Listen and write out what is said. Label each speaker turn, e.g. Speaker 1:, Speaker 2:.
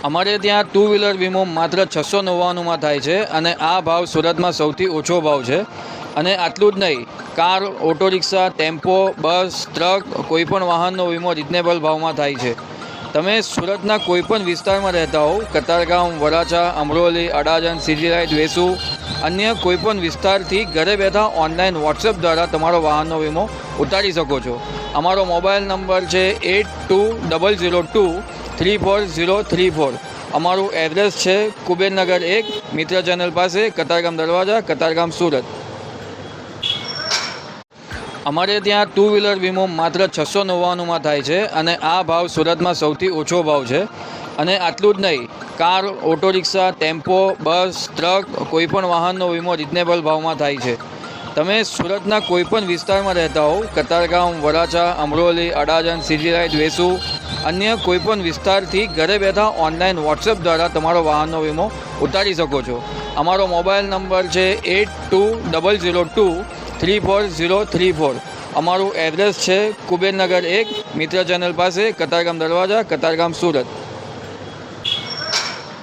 Speaker 1: અમારે ત્યાં two wheeler વીમો માત્ર 699માં થાય છે અને આ ભાવ સુરતમાં સૌથી ઓછો ભાવ છે. અને આટલું જ નહીં, કાર, ઓટો રિક્ષા, ટેમ્પો, બસ, ટ્રક કોઈપણ વાહનનો વીમો રિઝનેબલ ભાવમાં થાય છે. તમે સુરતના કોઈપણ વિસ્તારમાં રહેતા હો, કતારગામ, વરાછા, અમરોલી, અડાજણ, સીજીરાઈટ, વેસુ, અન્ય કોઈપણ વિસ્તારથી ઘરે બેઠા ઓનલાઈન વોટ્સએપ દ્વારા તમારો વાહનનો વીમો ઉતારી શકો છો. અમારો મોબાઈલ નંબર છે 8202034034. અમારું એડ્રેસ છે કુબેરનગર 1, મિત્ર ચેનલ પાસે, કતારગામ દરવાજા, કતારગામ, સુરત. અમારે ત્યાં ટુ વ્હીલર વીમો માત્ર 699માં થાય છે અને આ ભાવ સુરતમાં સૌથી ઓછો ભાવ છે. અને આટલું જ નહીં, કાર, ઓટો રિક્ષા, ટેમ્પો, બસ, ટ્રક કોઈપણ વાહનનો વીમો રિઝનેબલ ભાવમાં થાય છે. તમે સુરતના કોઈપણ વિસ્તારમાં રહેતા હો, કતારગામ, વરાછા, અમરોલી, અડાજણ, સીજીરાઈટ, વેસુ, અન્ય કોઈપણ વિસ્તારથી ઘરે બેઠા ઓનલાઈન વોટ્સએપ દ્વારા તમારો વાહનનો વીમો ઉતારી શકો છો. અમારો મોબાઈલ નંબર છે 8202034034. અમારું એડ્રેસ છે કુબેરનગર 1, મિત્ર ચેનલ પાસે, કતારગામ દરવાજા, કતારગામ, સુરત.